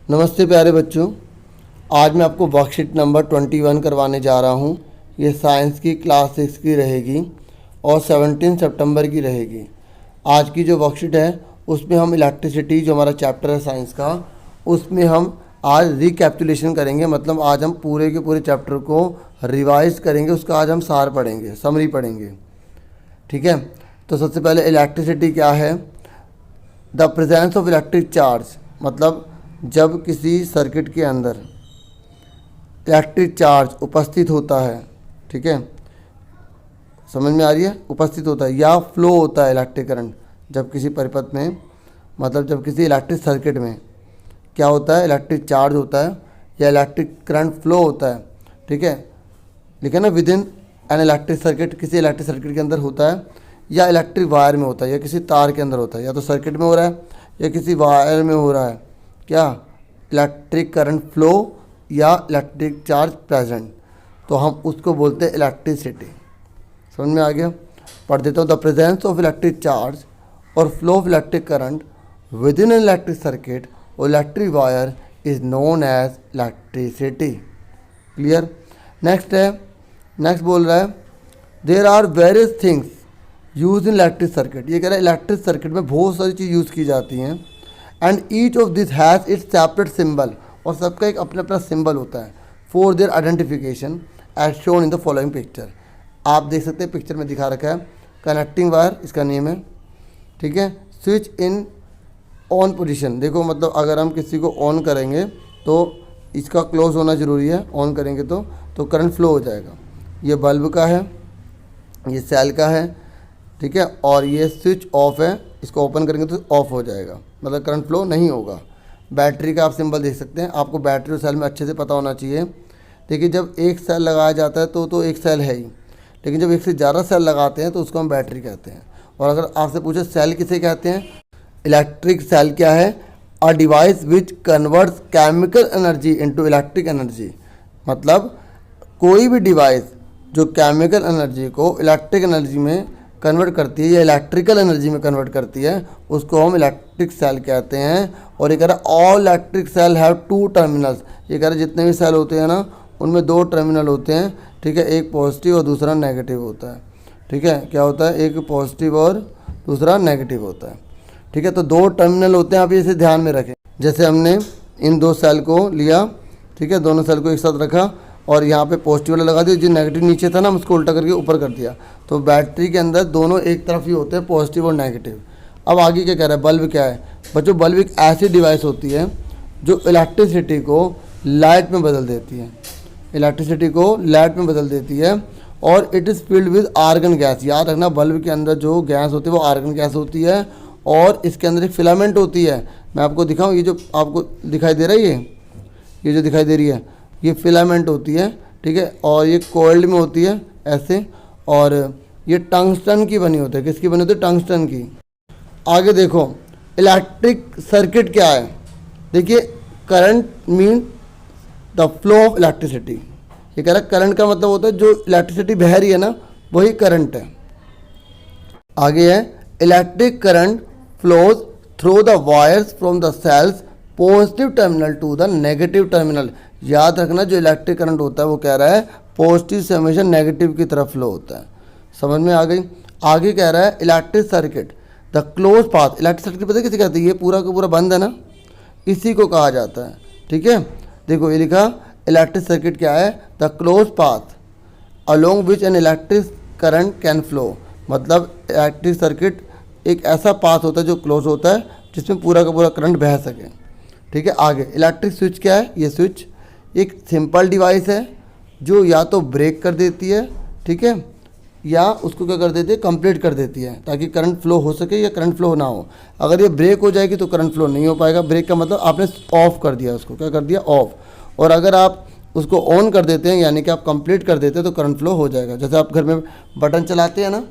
नमस्ते प्यारे बच्चों, आज मैं आपको वर्कशीट नंबर 21 करवाने जा रहा हूँ। ये साइंस की क्लास 6 की रहेगी और 17 सितंबर की रहेगी। आज की जो वर्कशीट है उसमें हम इलेक्ट्रिसिटी, जो हमारा चैप्टर है साइंस का, उसमें हम आज रिकैपिटुलेशन करेंगे। मतलब आज हम पूरे के पूरे चैप्टर को रिवाइज करेंगे, उसका आज हम सार पढ़ेंगे, समरी पढ़ेंगे। ठीक है, तो सबसे पहले इलेक्ट्रिसिटी क्या है। The presence of electric charge, मतलब जब किसी सर्किट के अंदर इलेक्ट्रिक चार्ज उपस्थित होता है, ठीक है, समझ में आ रही है, उपस्थित होता है या फ्लो होता है इलेक्ट्रिक करंट जब किसी परिपथ में, मतलब जब किसी इलेक्ट्रिक सर्किट में क्या होता है, इलेक्ट्रिक चार्ज होता है या इलेक्ट्रिक करंट फ्लो होता है। ठीक है, लिखा ना, with in an electric circuit, किसी इलेक्ट्रिक सर्किट के अंदर होता है या इलेक्ट्रिक वायर में होता है या किसी तार के अंदर होता है, या तो सर्किट में हो रहा है या किसी वायर में हो रहा है, क्या इलेक्ट्रिक करंट फ्लो या इलेक्ट्रिक चार्ज प्रेजेंट, तो हम उसको बोलते हैं इलेक्ट्रिसिटी। समझ में आ गया? पढ़ देता हूँ। The presence of electric charge और flow of electric current within electric circuit और electric wire is known as electricity. Clear? Next है, नेक्स्ट बोल रहा है there are various things use in electric circuit. ये कह रहा है इलेक्ट्रिक सर्किट में बहुत सारी चीज़ यूज़ की जाती हैं and each of this has its separate symbol, और सबका एक अपना अपना सिंबल होता है for their identification as shown in the following picture. आप देख सकते हैं पिक्चर में दिखा रखा है कनेक्टिंग वायर, इसका नेम है। ठीक है, स्विच इन ऑन पोजीशन, देखो मतलब अगर हम किसी को ऑन करेंगे तो इसका क्लोज होना ज़रूरी है, ऑन करेंगे तो करंट फ्लो हो जाएगा। ये बल्ब का है, ये सेल का है, ठीक है, और ये स्विच ऑफ है, इसको ओपन करेंगे तो ऑफ हो जाएगा, मतलब करंट फ्लो नहीं होगा। बैटरी का आप सिंबल देख सकते हैं, आपको बैटरी और सेल में अच्छे से पता होना चाहिए। देखिए जब एक सेल लगाया जाता है तो एक सेल है ही, लेकिन जब एक से ज़्यादा सेल लगाते हैं तो उसको हम बैटरी कहते हैं। और अगर आपसे पूछे सेल किसे कहते हैं, इलेक्ट्रिक सेल क्या है, a device which converts chemical energy into electric energy. मतलब कोई भी डिवाइस जो केमिकल एनर्जी को इलेक्ट्रिक एनर्जी में कन्वर्ट करती है या इलेक्ट्रिकल एनर्जी में कन्वर्ट करती है, उसको हम इलेक्ट्रिक सेल कहते हैं। और ये कह रहा है all electric cell have two terminals. ये कह रहा है जितने भी सेल होते हैं ना, उनमें दो टर्मिनल होते हैं। ठीक है, एक पॉजिटिव और दूसरा नेगेटिव होता है। ठीक है, क्या होता है, एक पॉजिटिव और दूसरा नेगेटिव होता है। ठीक है, तो दो टर्मिनल होते हैं, आप इसे ध्यान में रखें। जैसे हमने इन दो सेल को लिया, ठीक है, दोनों सेल को एक साथ रखा और यहाँ पे पॉजिटिव वाला लगा दिया, जो नेगेटिव नीचे था ना हम उसको उल्टा करके ऊपर कर दिया। तो बैटरी के अंदर दोनों एक तरफ ही होते हैं, पॉजिटिव और नेगेटिव। अब आगे क्या कह रहा है, बल्ब क्या है बच्चों, बल्ब एक ऐसी डिवाइस होती है जो इलेक्ट्रिसिटी को लाइट में बदल देती है, इलेक्ट्रिसिटी को लाइट में बदल देती है। और it is filled with argon gas. याद रखना, बल्ब के अंदर जो गैस होती है वो आर्गन गैस होती है और इसके अंदर एक फिलामेंट होती है। मैं आपको दिखाऊँ, ये जो आपको दिखाई दे रहा है, ये जो दिखाई दे रही है ये फिलामेंट होती है। ठीक है, और ये कोल्ड में होती है ऐसे, और ये टंगस्टन की बनी होती है। किसकी बनी होती है, टंगस्टन की। आगे देखो इलेक्ट्रिक सर्किट क्या है, देखिए current mean the flow of electricity. ये कह रहा है करंट का मतलब होता है जो इलेक्ट्रिसिटी बह रही है ना, वही करंट है। आगे है electric current flows through the wires from the cell's positive terminal to the negative terminal. याद रखना, जो इलेक्ट्रिक करंट होता है वो कह रहा है पॉजिटिव से हमेशा नेगेटिव की तरफ फ्लो होता है। समझ में आ गई? आगे कह रहा है electric circuit the close path. Electric circuit पता है किसे कहते हैं, ये पूरा का पूरा बंद है ना, इसी को कहा जाता है। ठीक है, देखो ये लिखा इलेक्ट्रिक सर्किट क्या है, the close path along which an electric current can flow. मतलब इलेक्ट्रिक सर्किट एक ऐसा पाथ होता है जो क्लोज होता है जिसमें पूरा का पूरा करंट बह सके। ठीक है, आगे इलेक्ट्रिक स्विच क्या है, ये स्विच एक सिंपल डिवाइस है जो या तो ब्रेक कर देती है, ठीक है, या उसको क्या कर देती है, कंप्लीट कर देती है ताकि करंट फ्लो हो सके या करंट फ्लो ना हो। अगर ये ब्रेक हो जाएगी तो करंट फ्लो नहीं हो पाएगा। ब्रेक का मतलब आपने ऑफ कर दिया, उसको क्या कर दिया, ऑफ। और अगर आप उसको ऑन कर देते हैं यानी कि आप कंप्लीट कर देते हैं तो करंट फ्लो हो जाएगा। जैसे आप घर में बटन चलाते हैं ना,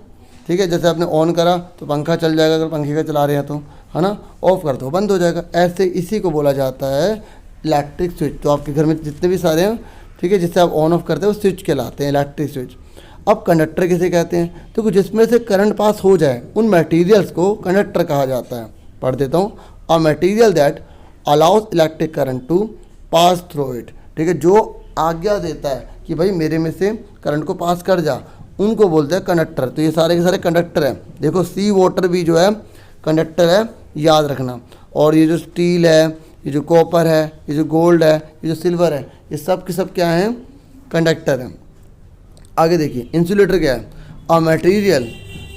ठीक है, जैसे आपने ऑन करा तो पंखा चल जाएगा, अगर पंखे का चला रहे हैं तो, है ना, ऑफ कर दो बंद हो जाएगा। ऐसे इसी को बोला जाता है इलेक्ट्रिक स्विच। तो आपके घर में जितने भी सारे हैं, ठीक है, जिससे आप ऑन ऑफ करते हैं वो स्विच कहलाते हैं, इलेक्ट्रिक स्विच। अब कंडक्टर किसे कहते हैं, तो जिसमें से करंट पास हो जाए उन मटेरियल्स को कंडक्टर कहा जाता है। पढ़ देता हूँ, a material that allows electric current to pass through it, ठीक है, जो आज्ञा देता है कि भाई मेरे में से करंट को पास कर जा, उनको बोलते हैं कंडक्टर। तो ये सारे के सारे कंडक्टर हैं। देखो सी वाटर भी जो है कंडक्टर है, याद रखना। और ये जो स्टील है, ये जो कॉपर है, ये जो गोल्ड है, ये जो सिल्वर है, ये सब के सब क्या हैं, कंडक्टर हैं। आगे देखिए इंसुलेटर क्या है, a material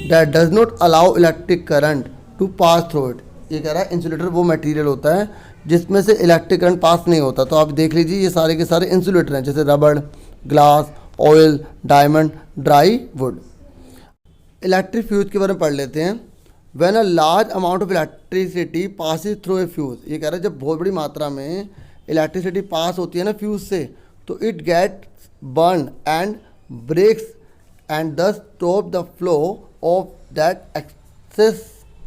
that does not allow electric current to pass through it. ये कह रहा है इंसुलेटर वो मटेरियल होता है जिसमें से इलेक्ट्रिक करंट पास नहीं होता। तो आप देख लीजिए ये सारे के सारे इंसुलेटर हैं, जैसे रबड़, glass, oil, diamond, dry would. Electric fuse के बारे में पढ़ लेते हैं। When a large amount of electricity passes through a fuse, ये कह रहा है जब बहुत बड़ी मात्रा में इलेक्ट्रिसिटी पास होती है ना फ्यूज से, तो it gets burn and breaks and thus stop the flow of that excess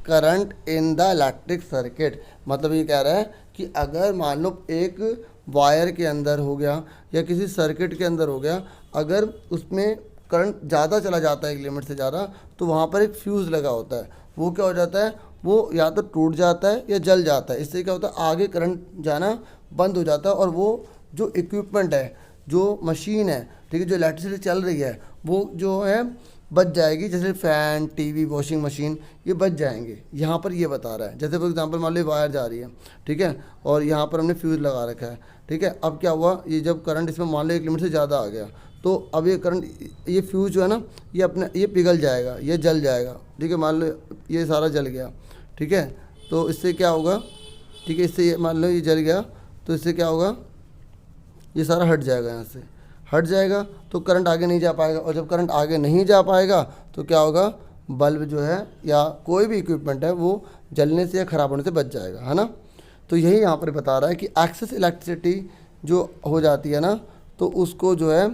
current in the electric circuit. मतलब ये कह रहा है कि अगर मान लो एक वायर के अंदर हो गया या किसी सर्किट के अंदर हो गया, अगर उसमें करंट ज़्यादा चला जाता है एक लिमिट से ज़्यादा, तो वहाँ पर एक फ्यूज़ लगा होता है, वो क्या हो जाता है, वो या तो टूट जाता है या जल जाता है। इससे क्या होता है, आगे करंट जाना बंद हो जाता है और वो जो इक्विपमेंट है, जो मशीन है, ठीक है, जो इलेक्ट्रिसिटी चल रही है, वो जो है बच जाएगी। जैसे फ़ैन, टीवी, वॉशिंग मशीन, ये बच जाएंगे। यहाँ पर ये बता रहा है, जैसे फॉर एग्जांपल मान लो वायर जा रही है, ठीक है, और यहाँ पर हमने फ्यूज़ लगा रखा है, ठीक है। अब क्या हुआ, ये जब करंट इसमें मान लो एक लिमिट से ज़्यादा आ गया, तो अब ये करंट, ये फ्यूज़ जो है ना, ये अपने ये पिघल जाएगा, ये जल जाएगा, ठीक है। मान लो ये सारा जल गया, ठीक है, तो इससे क्या होगा, ठीक है, इससे मान लो ये जल गया, तो इससे क्या होगा, ये सारा हट जाएगा, यहाँ से हट जाएगा, तो करंट आगे नहीं जा पाएगा। और जब करंट आगे नहीं जा पाएगा तो क्या होगा, बल्ब जो है या कोई भी इक्विपमेंट है वो जलने से या ख़राब होने से बच जाएगा, है ना। तो यही यहाँ पर बता रहा है कि एक्सेस इलेक्ट्रिसिटी जो हो जाती है ना, तो उसको जो है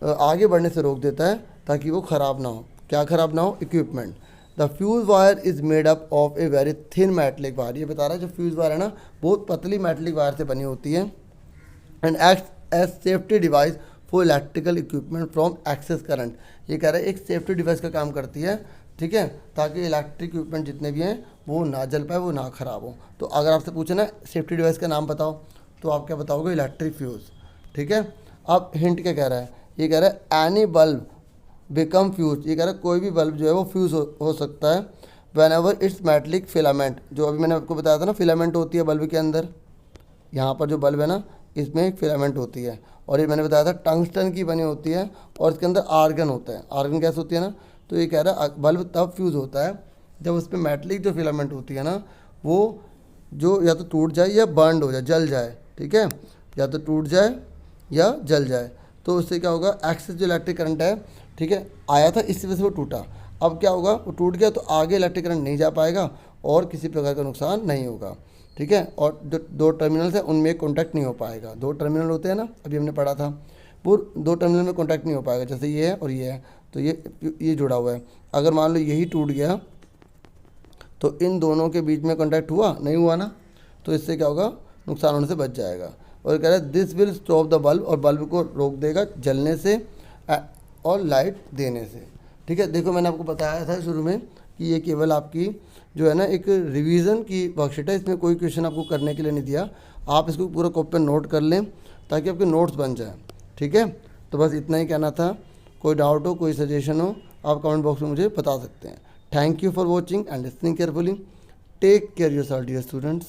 आगे बढ़ने से रोक देता है ताकि वो ख़राब ना हो। क्या ख़राब ना हो, equipment. The fuse wire is made up of a very thin metallic wire. ये बता रहा है जो फ्यूज़ वायर है ना, बहुत पतली मेटलिक वायर से बनी होती है। And act as safety device for electrical equipment from excess current. ये कह रहा है एक सेफ्टी डिवाइस का काम करती है, ठीक है, ताकि इलेक्ट्रिक इक्विपमेंट जितने भी हैं वो ना जल पाए, वो ना ख़राब हो। तो अगर आपसे पूछे ना सेफ्टी डिवाइस का नाम बताओ, तो आप क्या बताओगे, इलेक्ट्रिक फ्यूज़, ठीक है। अब हिंट क्या कह रहा है, ये कह रहा है एनी बल्ब बिकम फ्यूज। ये कह रहा है कोई भी बल्ब जो है वो फ्यूज़ हो सकता है van ever its metallic filament. जो अभी मैंने आपको बताया था ना, फिलामेंट होती है बल्ब के अंदर, यहाँ पर जो बल्ब है ना, इसमें एक फिलामेंट होती है। और ये मैंने बताया था टंगस्टन की बनी होती है और इसके अंदर आर्गन होता है। आर्गन कैसे होती है ना, तो ये कह रहा है बल्ब तब फ्यूज़ होता है जब उस पर मेटलिक जो फिलामेंट होती है ना, वो जो या तो टूट जाए या बर्न हो जाए, जल जाए, ठीक है, या तो टूट जाए या जल जाए। तो उससे क्या होगा, एक्सेस जो इलेक्ट्रिक करंट है, ठीक है, आया था, इसी वजह से वो टूटा। अब क्या होगा, वो टूट गया तो आगे इलेक्ट्रिक करंट नहीं जा पाएगा और किसी प्रकार का नुकसान नहीं होगा, ठीक है। और जो दो टर्मिनल्स हैं उनमें कॉन्टैक्ट नहीं हो पाएगा। दो टर्मिनल होते हैं ना, अभी हमने पढ़ा था, वो दो टर्मिनल में कॉन्टैक्ट नहीं हो पाएगा। जैसे ये है और ये है, तो ये जुड़ा हुआ है। अगर मान लो यही टूट गया तो इन दोनों के बीच में कॉन्टैक्ट हुआ नहीं हुआ ना, तो इससे क्या होगा, नुकसान होने से बच जाएगा। और कह रहा है this will stop the bulb, और बल्ब को रोक देगा जलने से और लाइट देने से, ठीक है। देखो मैंने आपको बताया था शुरू में कि ये केवल आपकी जो है ना एक रिवीजन की वर्कशीट है, इसमें कोई क्वेश्चन आपको करने के लिए नहीं दिया। आप इसको पूरा कॉपी पर नोट कर लें ताकि आपके नोट्स बन जाए, ठीक है। तो बस इतना ही कहना था। कोई डाउट हो, कोई सजेशन हो, आप कमेंट बॉक्स में मुझे बता सकते हैं। Thank you for watching and listening carefully. Take care yourself dear students.